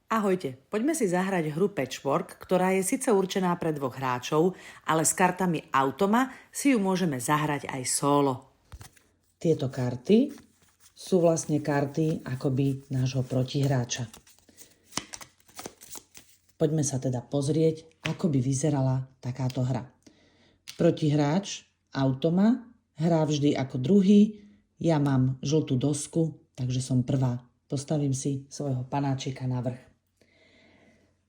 Ahojte, poďme si zahrať hru Patchwork, ktorá je síce určená pre dvoch hráčov, ale s kartami Automa si ju môžeme zahrať aj solo. Tieto karty sú vlastne karty akoby nášho protihráča. Poďme sa teda pozrieť, ako by vyzerala takáto hra. Protihráč Automa hrá vždy ako druhý, ja mám žltú dosku, takže som prvá. Postavím si svojho panáčika na vrch.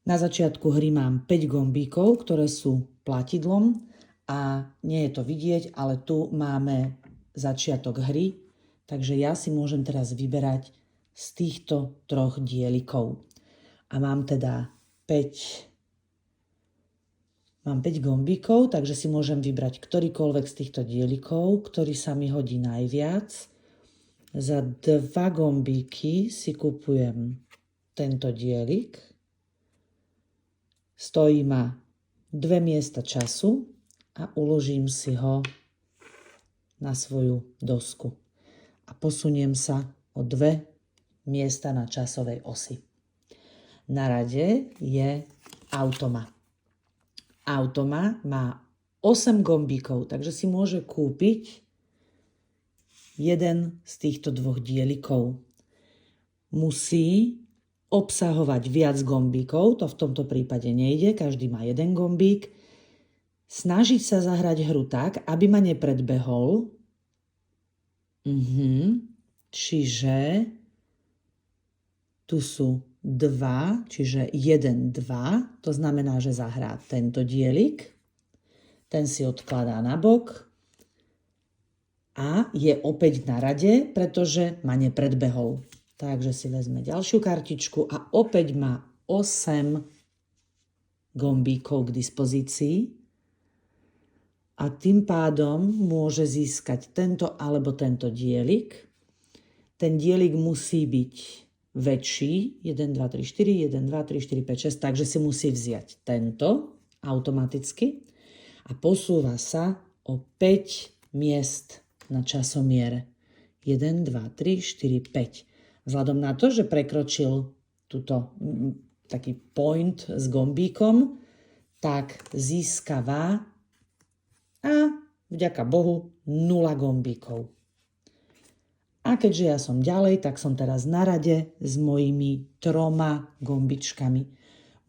Na začiatku hry mám 5 gombíkov, ktoré sú platidlom a nie je to vidieť, ale tu máme začiatok hry, takže ja si môžem teraz vyberať z týchto troch dielikov. A mám teda 5 gombíkov, takže si môžem vybrať ktorýkoľvek z týchto dielikov, ktorý sa mi hodí najviac. Za 2 gombíky si kupujem tento dielik. Stojí ma 2 miesta času a uložím si ho na svoju dosku. A posuniem sa o 2 miesta na časovej osi. Na rade je Automa. Automa má 8 gombíkov, takže si môže kúpiť jeden z týchto dvoch dielikov. Musí obsahovať viac gombíkov, to v tomto prípade nejde, každý má jeden gombík. Snažiť sa zahrať hru tak, aby ma nepredbehol. Čiže tu sú 2, čiže 1, 2, to znamená, že zahrá tento dielik, ten si odkladá na bok a je opäť na rade, pretože ma nepredbehol. Takže si vezme ďalšiu kartičku a opäť má 8 gombíkov k dispozícii a tým pádom môže získať tento alebo tento dielik. Ten dielik musí byť väčší, 1, 2, 3, 4, 1, 2, 3, 4, 5, 6, takže si musí vziať tento automaticky a posúva sa o 5 miest na časomiere. 1, 2, 3, 4, 5. Vzhľadom na to, že prekročil túto taký point s gombíkom, tak získava a vďaka Bohu 0 gombíkov. A keďže ja som ďalej, tak som teraz na rade s mojimi 3 gombičkami.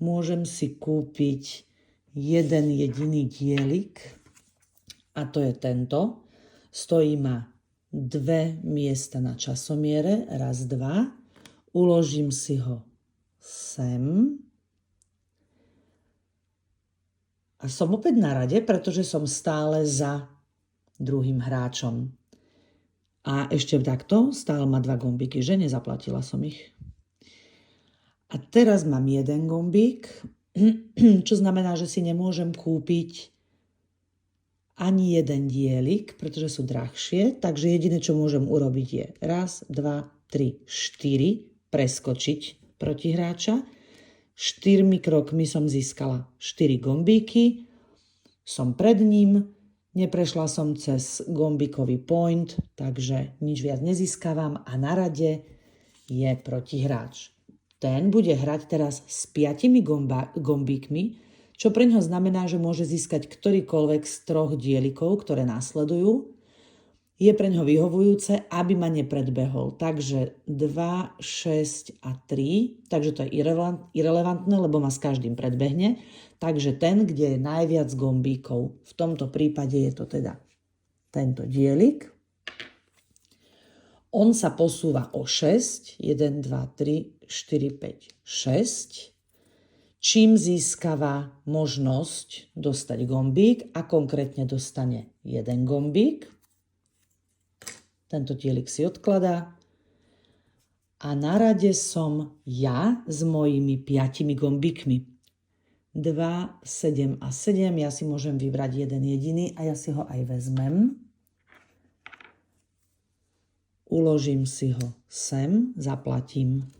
Môžem si kúpiť jeden jediný dielik a to je tento. Stojí ma 2 miesta na časomiere, 1, 2, uložím si ho sem a som opäť na rade, pretože som stále za druhým hráčom. A ešte takto, stále má 2 gombíky, že nezaplatila som ich. A teraz mám jeden gombík, čo znamená, že si nemôžem kúpiť ani jeden dielik, pretože sú drahšie, takže jediné, čo môžem urobiť je 1, 2, 3, 4, preskočiť protihráča. 4 krokmi som získala 4 gombíky, som pred ním, neprešla som cez gombíkový point, takže nič viac nezískavam a na rade je protihráč. Ten bude hrať teraz s 5 gombíkmi, čo pre ňoho znamená, že môže získať ktorýkoľvek z 3 dielikov, ktoré následujú. Je pre ňoho vyhovujúce, aby ma nepredbehol. Takže 2, 6 a 3, takže to je irelevantné, lebo ma s každým predbehne. Takže ten, kde je najviac gombíkov, v tomto prípade je to teda tento dielik. On sa posúva o 6, 1, 2, 3, 4, 5, 6. Čím získava možnosť dostať gombík a konkrétne dostane jeden gombík. Tento dielik si odkladá. A na rade som ja s mojimi 5 gombíkmi. 2, 7 a 7. Ja si môžem vybrať jeden jediný a ja si ho aj vezmem. Uložím si ho sem, zaplatím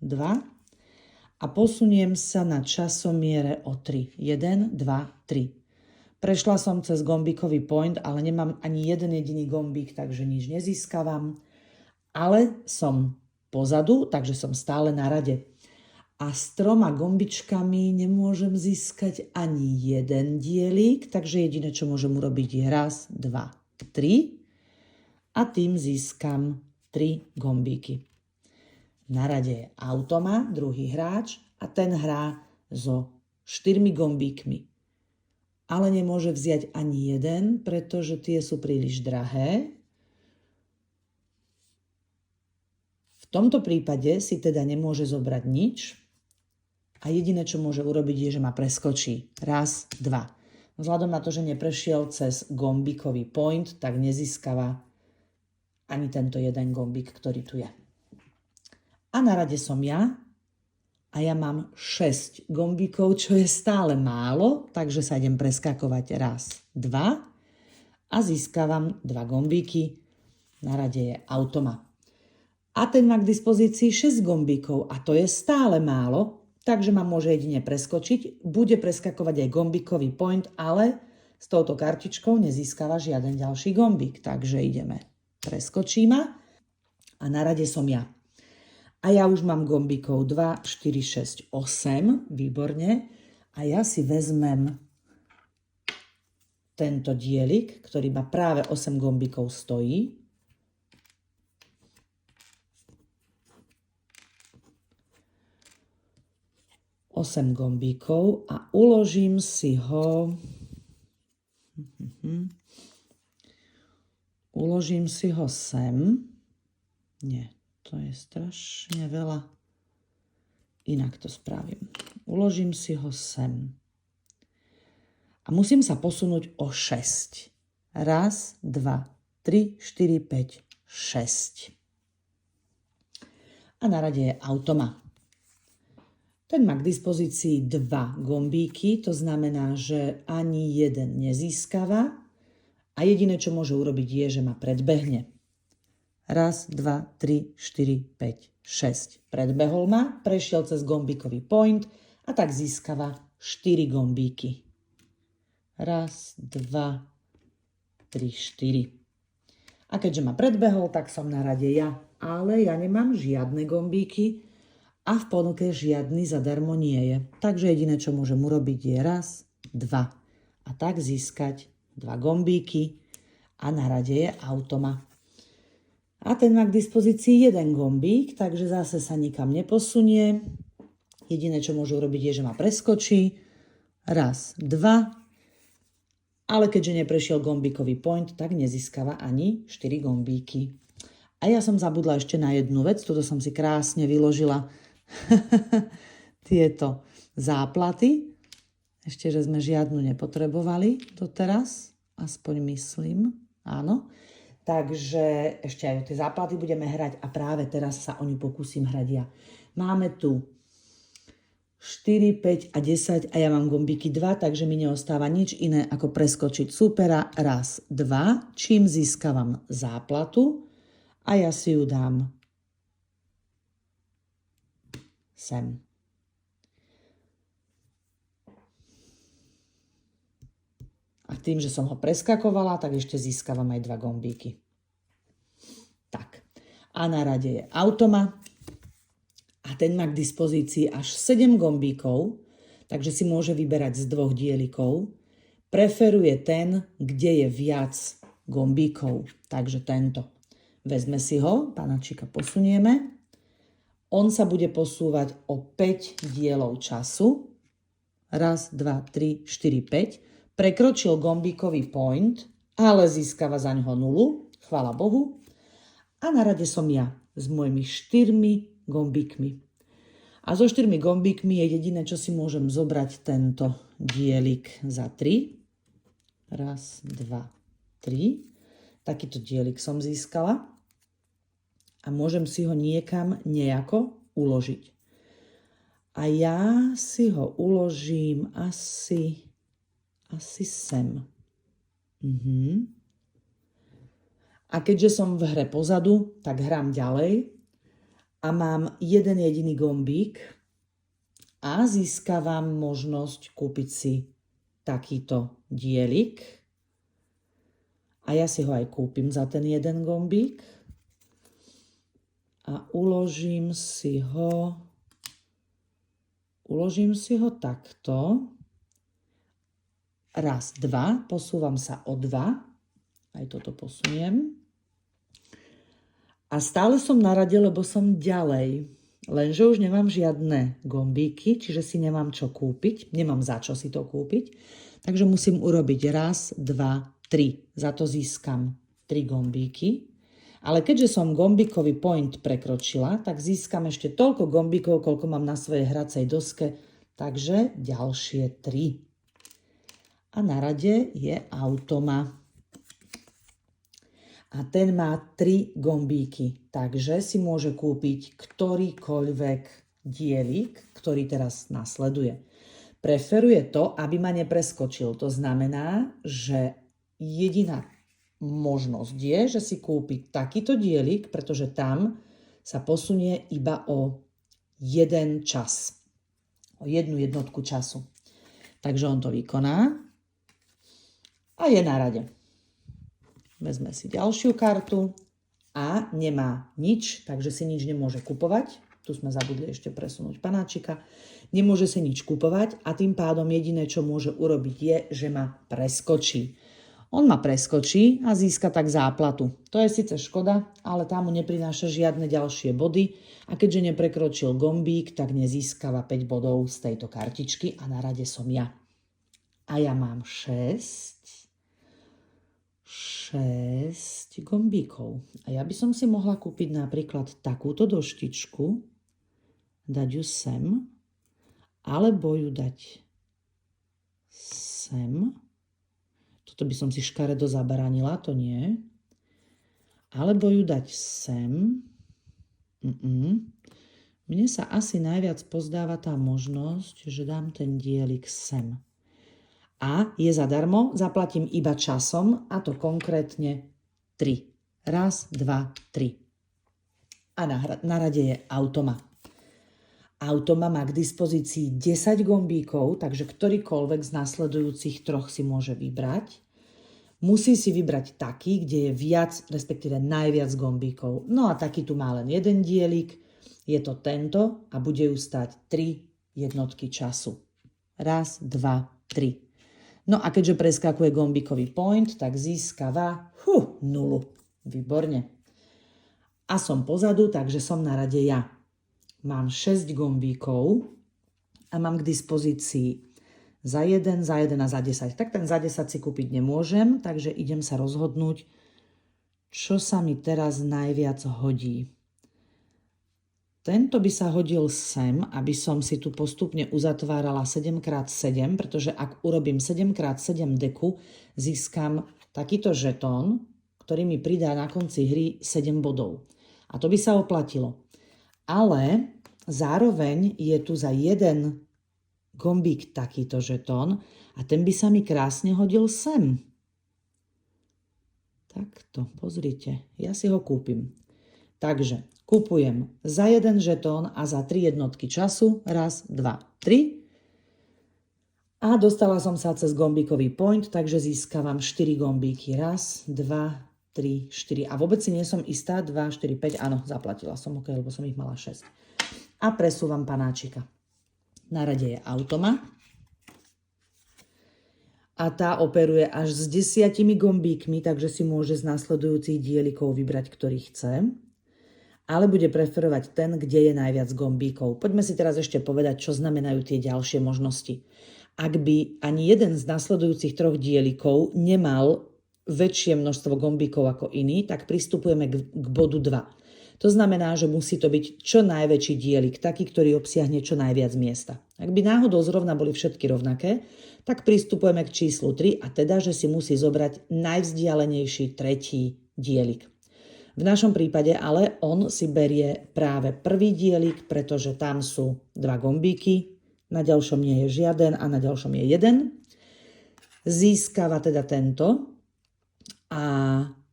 2. A posuniem sa na časomiere o 3. 1, 2, 3. Prešla som cez gombíkový point, ale nemám ani jeden jediný gombík, takže nič nezískavam. Ale som pozadu, takže som stále na rade. a s 3 gombičkami nemôžem získať ani jeden dielik, takže jediné, čo môžem urobiť je 1, 2, 3 a tým získam 3 gombíky. Na rade je automat, druhý hráč a ten hrá so 4 gombíkmi. Ale nemôže vziať ani jeden, pretože tie sú príliš drahé. V tomto prípade si teda nemôže zobrať nič a jediné, čo môže urobiť, je, že ma preskočí. 1, 2. Vzhľadom na to, že neprešiel cez gombíkový point, tak nezískava ani tento jeden gombík, ktorý tu je. A na rade som ja a ja mám 6 gombíkov, čo je stále málo, takže sa idem preskakovať 1, 2 a získavam 2 gombíky. Na rade je automat. A ten má k dispozícii 6 gombíkov a to je stále málo, takže ma môže jedine preskočiť. Bude preskakovať aj gombíkový point, ale s touto kartičkou nezískava žiaden ďalší gombík. Takže ideme. Preskočí ma a na rade som ja. A ja už mám gombíkov 2, 4, 6, 8. Výborne. A ja si vezmem tento dielik, ktorý ma práve 8 gombíkov stojí. Osem gombíkov a uložím si ho. Uložím si ho sem. Nie, to je strašne veľa. Inak to spravím. Uložím si ho sem. A musím sa posunúť o 6. 1, 2, 3, 4, 5, 6. A na rade je automat. Ten má k dispozícii 2 gombíky, to znamená, že ani jeden nezískava a jediné, čo môže urobiť, je, že ma predbehne. 1, 2, 3, 4, 5, 6. Predbehol ma, prešiel cez gombíkový point a tak získava 4 gombíky. 1, 2, 3, 4. A keďže ma predbehol, tak som na rade ja. Ale ja nemám žiadne gombíky, a v ponuke žiadny zadarmo nie je. Takže jediné, čo môžem urobiť, je 1, 2. A tak získať 2 gombíky a na rade je automat. A ten má k dispozícii 1 gombík, takže zase sa nikam neposunie. Jediné, čo môže urobiť, je, že ma preskočí. 1, 2. Ale keďže neprešiel gombíkový point, tak nezískava ani 4 gombíky. A ja som zabudla ešte na jednu vec, toto som si krásne vyložila tieto záplaty. Ešte, že sme žiadnu nepotrebovali doteraz, aspoň myslím, áno. Takže ešte aj o tie záplaty budeme hrať a práve teraz sa o ňu pokúsim hrať ja. Máme tu 4, 5 a 10 a ja mám gombíky 2, takže mi neostáva nič iné ako preskočiť supera 1, 2, čím získavam záplatu a ja si ju dám sem. A tým, že som ho preskakovala, tak ešte získavam aj 2 gombíky. Tak. A na rade je automat. A ten má k dispozícii až 7 gombíkov, takže si môže vyberať z 2 dielikov. Preferuje ten, kde je viac gombíkov. Takže tento. Vezme si ho, panačika posunieme. On sa bude posúvať o 5 dielov času. 1, 2, 3, 4, 5. Prekročil gombíkový point, ale získava za ňoho 0. Chvála Bohu. A na rade som ja s mojimi 4 gombíkmi. A so 4 gombíkmi je jediné, čo si môžem zobrať tento dielik za 3. 1, 2, 3. Takýto dielik som získala. A môžem si ho niekam nejako uložiť. A ja si ho uložím asi sem. A keďže som v hre pozadu, tak hrám ďalej a mám jeden jediný gombík a získavam možnosť kúpiť si takýto dielik. A ja si ho aj kúpim za ten jeden gombík. A uložím si ho uložím si ho takto. Raz, dva, posúvam sa o 2. Aj toto posuniem. A stále som na rade, lebo som ďalej. Lenže už nemám žiadne gombíky, čiže si nemám čo kúpiť. Nemám za čo si to kúpiť. Takže musím urobiť raz, 2, 3. Za to získam 3 gombíky. Ale keďže som gombíkový point prekročila, tak získam ešte toľko gombíkov, koľko mám na svojej hracej doske. Takže ďalšie 3. A na rade je automa. A ten má 3 gombíky. Takže si môže kúpiť ktorýkoľvek dielik, ktorý teraz nasleduje. Preferuje to, aby ma nepreskočil. To znamená, že jediná možnosť je, že si kúpi takýto dielik, pretože tam sa posunie iba o 1 čas. O 1 jednotku času. Takže on to vykoná a je na rade. Vezme si ďalšiu kartu a nemá nič, takže si nič nemôže kupovať. Tu sme zabudli ešte presunúť panáčika. Nemôže si nič kupovať a tým pádom jediné, čo môže urobiť je, že ma preskočí. On ma preskočí a získa tak záplatu. To je síce škoda, ale tá mu neprináša žiadne ďalšie body a keďže neprekročil gombík, tak nezískava 5 bodov z tejto kartičky a na rade som ja. A ja mám 6 gombíkov. A ja by som si mohla kúpiť napríklad takúto doštičku, dať ju sem, alebo ju dať sem. Toto by som si škaredo zabranila, to nie. Alebo ju dať sem. Mne sa asi najviac pozdáva tá možnosť, že dám ten dielik sem. A je zadarmo, zaplatím iba časom, a to konkrétne 3. Raz, 2, 3. A na rade je automa. Automa má k dispozícii 10 gombíkov, takže ktorýkoľvek z nasledujúcich 3 si môže vybrať. Musí si vybrať taký, kde je viac, respektíve najviac gombíkov. No a taký tu má len jeden dielik, je to tento a bude ju stať 3 jednotky času. Raz, 2, 3. No a keďže preskakuje gombíkový point, tak získava 0. Výborne. A som pozadu, takže som na rade ja. Mám 6 gombíkov a mám k dispozícii za 1 a za 10. Tak ten za 10 si kúpiť nemôžem, takže idem sa rozhodnúť, čo sa mi teraz najviac hodí. Tento by sa hodil sem, aby som si tu postupne uzatvárala 7x7, pretože ak urobím 7x7 deku, získam takýto žetón, ktorý mi pridá na konci hry 7 bodov. A to by sa oplatilo. Ale zároveň je tu za jeden gombík takýto žetón a ten by sa mi krásne hodil sem. Takto, pozrite, ja si ho kúpim. Takže kupujem za jeden žetón a za 3 jednotky času. Raz, 2, 3. A dostala som sa cez gombíkový point, takže získavam 4 gombíky. Raz, 2, 3, 4. A vôbec si nie som istá. 2, 4, 5. Áno, zaplatila som, ok, lebo som ich mala 6. A presúvam panáčika. Na rade je automa. A tá operuje až s 10 gombíkmi, takže si môže z následujúcich dielikov vybrať, ktorý chce. Ale bude preferovať ten, kde je najviac gombíkov. Poďme si teraz ešte povedať, čo znamenajú tie ďalšie možnosti. Ak by ani jeden z nasledujúcich 3 dielikov nemal väčšie množstvo gombíkov ako iný, tak pristupujeme k bodu 2. To znamená, že musí to byť čo najväčší dielik, taký, ktorý obsiahne čo najviac miesta. Ak by náhodou zrovna boli všetky rovnaké, tak pristupujeme k číslu 3 a teda, že si musí zobrať najvzdialenejší tretí dielik. V našom prípade ale on si berie práve prvý dielik, pretože tam sú 2 gombíky, na ďalšom nie je žiaden a na ďalšom je 1. Získava teda tento a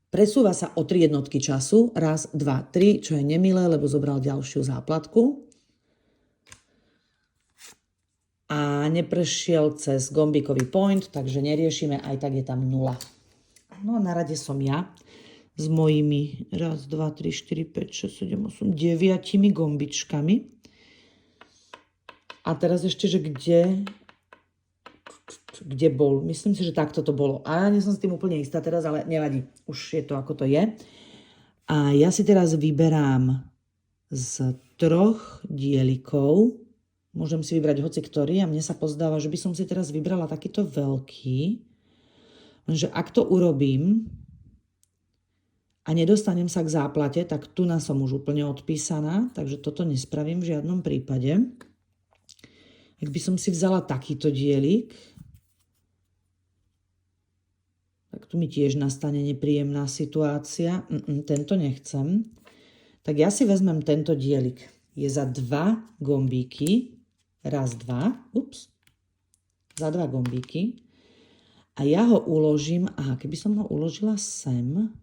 presúva sa o 3 jednotky času. Raz, 2, 3, čo je nemilé, lebo zobral ďalšiu záplatku. A neprešiel cez gombíkový point, takže neriešime, aj tak je tam 0. No a na rade som ja s mojimi 1, 2, 3, 4, 5, 6, 7, 8, 9 gombičkami. A teraz ešte, že kde bol. Myslím si, že takto to bolo. A ja nie som s tým úplne istá teraz, ale nevadí. Už je to, ako to je. A ja si teraz vyberám z 3 dielikov. Môžem si vybrať hoci ktorý a mne sa pozdáva, že by som si teraz vybrala takýto veľký. Lenže ak to urobím a nedostanem sa k záplate, tak tu som už úplne odpísaná, takže toto nespravím v žiadnom prípade. Ak by som si vzala takýto dielik, tak tu mi tiež nastane nepríjemná situácia. Tento nechcem. Tak ja si vezmem tento dielik. Je za 2 gombíky. Raz, 2. Ups. Za 2 gombíky. A ja ho uložím, keby som ho uložila sem,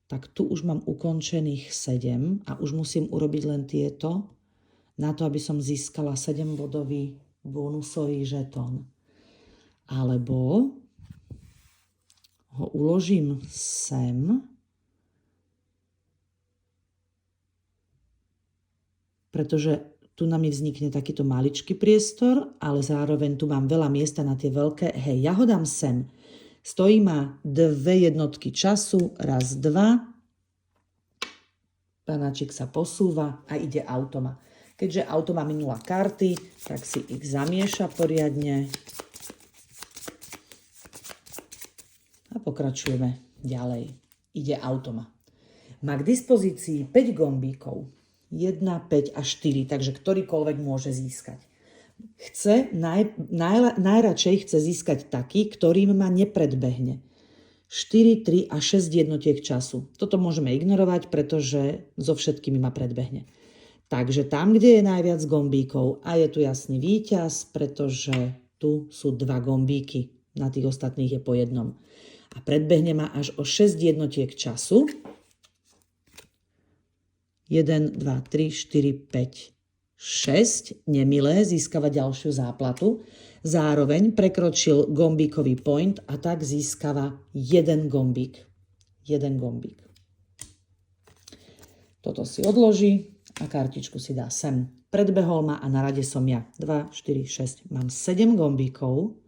tak tu už mám ukončených 7 a už musím urobiť len tieto, na to, aby som získala 7-bodový bonusový žetón. Alebo ho uložím sem, pretože tu na mi vznikne takýto maličký priestor, ale zároveň tu mám veľa miesta na tie veľké. Hej, ja ho dám sem. Stojí ma 2 jednotky času. Raz, 2. Panáčik sa posúva a ide automa. Keďže automa minula karty, tak si ich zamieša poriadne. A pokračujeme ďalej. Ide automa. Má k dispozícii 5 gombíkov. 1, 5 a 4, takže ktorýkoľvek môže získať. Najradšej chce získať taký, ktorým ma nepredbehne. 4, 3 a 6 jednotiek času. Toto môžeme ignorovať, pretože so všetkými ma predbehne. Takže tam, kde je najviac gombíkov, a je tu jasný víťaz, pretože tu sú 2 gombíky. Na tých ostatných je po 1. A predbehne ma až o 6 jednotiek času. 1, 2, 3, 4, 5, 6. Nemilé, získava ďalšiu záplatu. Zároveň prekročil gombíkový point a tak získava 1 gombík. 1 gombík. Toto si odloží a kartičku si dá sem. Predbehol ma a na rade som ja. 2, 4, 6. Mám 7 gombíkov.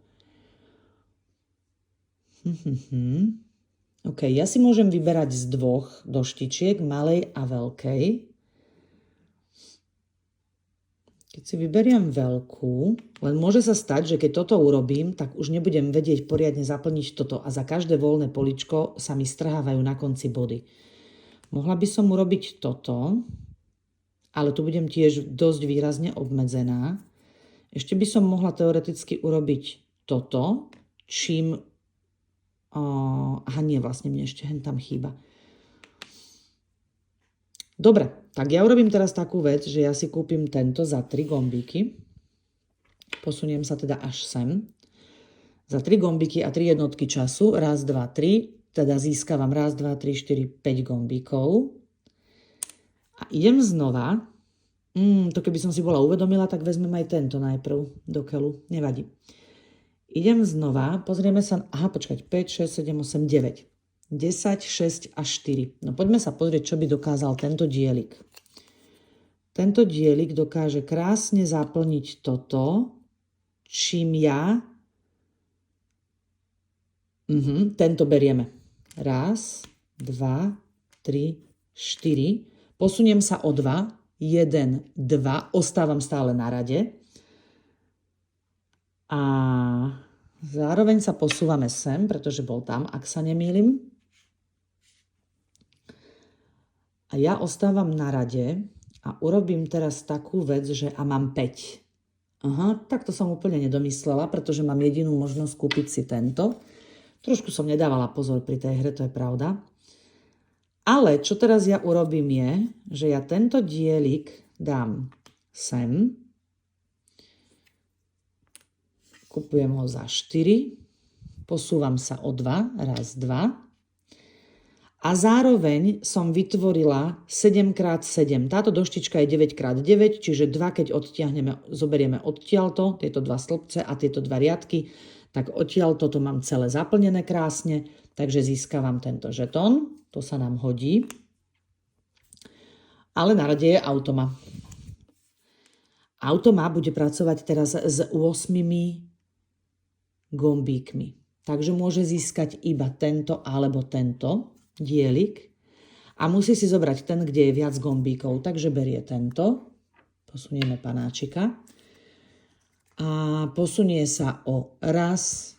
OK, ja si môžem vyberať z 2 doštičiek, malej a veľkej. Keď si vyberiem veľkú, len môže sa stať, že keď toto urobím, tak už nebudem vedieť poriadne zaplniť toto a za každé voľné poličko sa mi strhávajú na konci body. Mohla by som urobiť toto, ale tu budem tiež dosť výrazne obmedzená. Ešte by som mohla teoreticky urobiť toto, čím nie, vlastne mne ešte hen tam chýba. Dobre, tak ja urobím teraz takú vec, že ja si kúpim tento za 3 gombíky. Posuniem sa teda až sem. Za 3 gombíky a 3 jednotky času. Raz, 2, 3. Teda získavam raz, 2, 3, 4, 5 gombíkov. A idem znova. To keby som si bola uvedomila, tak vezmem aj tento najprv do keľu. Nevadí. Idem znova, pozrieme sa, 5, 6, 7, 8, 9. 10, 6 a 4. No poďme sa pozrieť, čo by dokázal tento dielik. Tento dielik dokáže krásne zaplniť toto, čím ja tento berieme. Raz, 2, 3, 4. Posuniem sa o 2. 1, 2. Ostávam stále na rade. A zároveň sa posúvame sem, pretože bol tam, ak sa nemýlim. A ja ostávam na rade a urobím teraz takú vec, že mám 5. Tak to som úplne nedomyslela, pretože mám jedinú možnosť kúpiť si tento. Trošku som nedávala pozor pri tej hre, to je pravda. Ale čo teraz ja urobím je, že ja tento dielik dám sem. Kupujem ho za 4, posúvam sa o 2, raz, 2. A zároveň som vytvorila 7x7. Táto doštička je 9x9, čiže 2, keď zoberieme odtiaľto, tieto 2 stĺpce a tieto 2 riadky, tak odtiaľto to mám celé zaplnené krásne, takže získavam tento žetón. To sa nám hodí. Ale na rade je automa. Automa bude pracovať teraz s 8 gombíkmi. Takže môže získať iba tento alebo tento dielik a musí si zobrať ten, kde je viac gombíkov. Takže berie tento, posunieme panáčika a posunie sa o raz,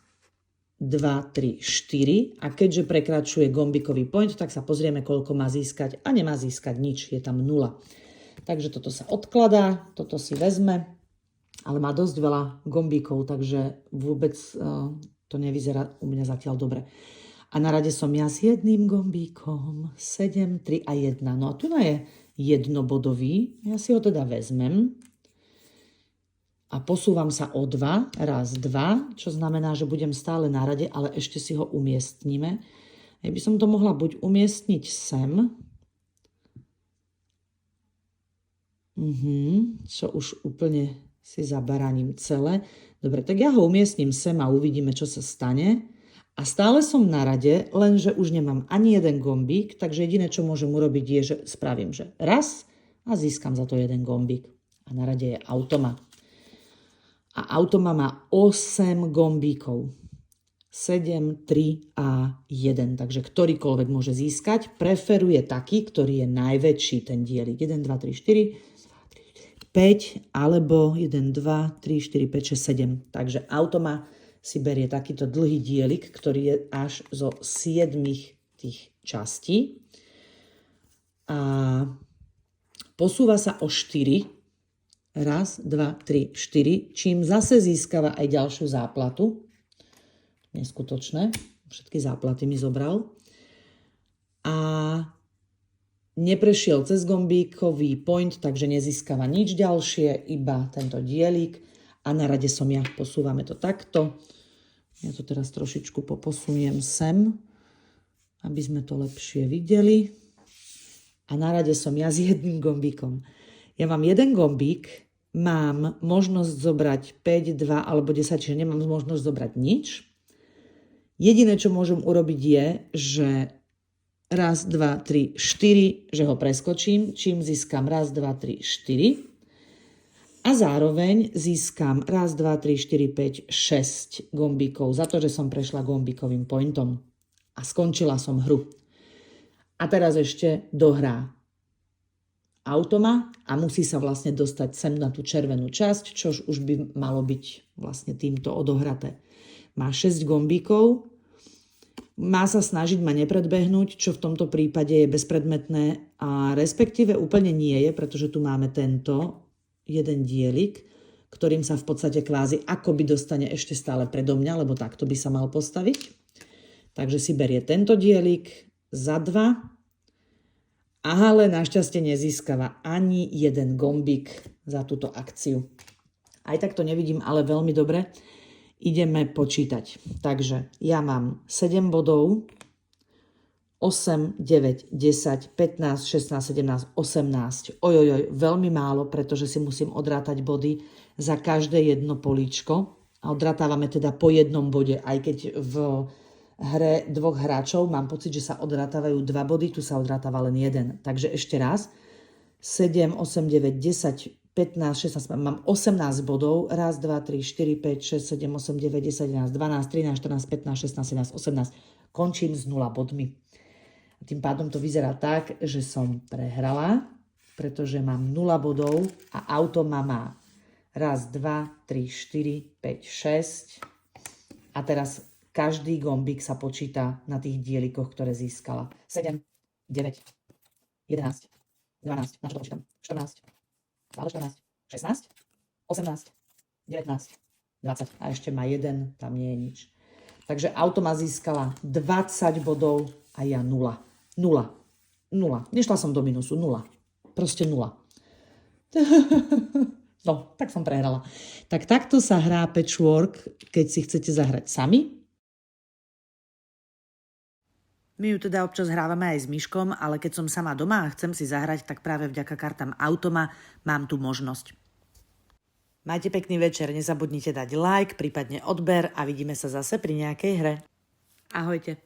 2, 3, 4 a keďže prekračuje gombíkový point, tak sa pozrieme, koľko má získať a nemá získať nič, je tam 0. Takže toto sa odkladá, toto si vezme, ale má dosť veľa gombíkov, takže vôbec to nevyzerá u mňa zatiaľ dobre. A na rade som ja s jedným gombíkom, 7, 3 a 1. No a tu je jednobodový, ja si ho teda vezmem a posúvam sa o 2, raz, 2, čo znamená, že budem stále na rade, ale ešte si ho umiestnime. Ja by som to mohla buď umiestniť sem, čo už úplne si zabaraním celé. Dobre, tak ja ho umiestním sem a uvidíme, čo sa stane. A stále som na rade, lenže už nemám ani jeden gombík, takže jediné, čo môžem urobiť, je, že spravím, že raz a získam za to jeden gombík. A na rade je automa. A automa má 8 gombíkov. 7, 3 a 1. Takže ktorýkoľvek môže získať. Preferuje taký, ktorý je najväčší, ten dielik. 1, 2, 3, 4, 5, alebo 1, 2, 3, 4, 5, 6, 7. Takže automa si berie takýto dlhý dielik, ktorý je až zo 7 tých častí. A posúva sa o 4. Raz, 2, 3, 4, čím zase získava aj ďalšiu záplatu. Neskutočné. Všetky záplaty mi zobral. A neprešiel cez gombíkový point, takže nezískava nič ďalšie, iba tento dielik. A na rade som ja. Posúvame to takto. Ja to teraz trošičku poposuniem sem, aby sme to lepšie videli. A na rade som ja s jedným gombíkom. Ja mám jeden gombík, mám možnosť zobrať 5, 2 alebo 10, čiže nemám možnosť zobrať nič. Jediné, čo môžem urobiť je, že raz, 2, 3, 4, že ho preskočím, čím získam raz, 2, 3, 4. A zároveň získam raz, 2, 3, 4, 5, 6 gombíkov za to, že som prešla gombíkovým pointom. A skončila som hru. A teraz ešte dohrá automa a musí sa vlastne dostať sem na tú červenú časť, čož už by malo byť vlastne týmto odohraté. Má 6 gombíkov, má sa snažiť ma nepredbehnúť, čo v tomto prípade je bezpredmetné a respektíve úplne nie je, pretože tu máme tento jeden dielik, ktorým sa v podstate kvázi akoby dostane ešte stále predo mňa, lebo takto by sa mal postaviť. Takže si berie tento dielik za 2. Ale našťastie nezískava ani jeden gombík za túto akciu. Aj tak to nevidím, ale veľmi dobre. Ideme počítať. Takže ja mám 7 bodov, 8, 9, 10, 15, 16, 17, 18. Ojojoj, veľmi málo, pretože si musím odrátať body za každé jedno políčko. A odrátávame teda po jednom bode, aj keď v hre dvoch hráčov mám pocit, že sa odrátávajú 2 body, tu sa odrátáva len 1. Takže ešte raz. 7, 8, 9, 10, 15, 16, mám 18 bodov. Raz, 2, 3, 4, 5, 6, 7, 8, 9, 10, 11, 12, 13, 14, 15, 16, 17, 18. Končím s 0 bodmi. Tým pádom to vyzerá tak, že som prehrala, pretože mám 0 bodov a automa má raz, 2, 3, 4, 5, 6. A teraz každý gombík sa počíta na tých dielikoch, ktoré získala. 7, 9, 11, 12, na čo to počítam? 14, 14, 16, 18, 19, 20. A ešte má 1, tam nie je nič. Takže automa získala 20 bodov a ja 0. 0. Nešla som do minusu. 0. Proste 0. No, tak som prehrala. Tak takto sa hrá patchwork, keď si chcete zahrať sami. My ju teda občas hrávame aj s Myškom, ale keď som sama doma a chcem si zahrať, tak práve vďaka kartám automa mám tú možnosť. Majte pekný večer, nezabudnite dať like, prípadne odber a vidíme sa zase pri nejakej hre. Ahojte.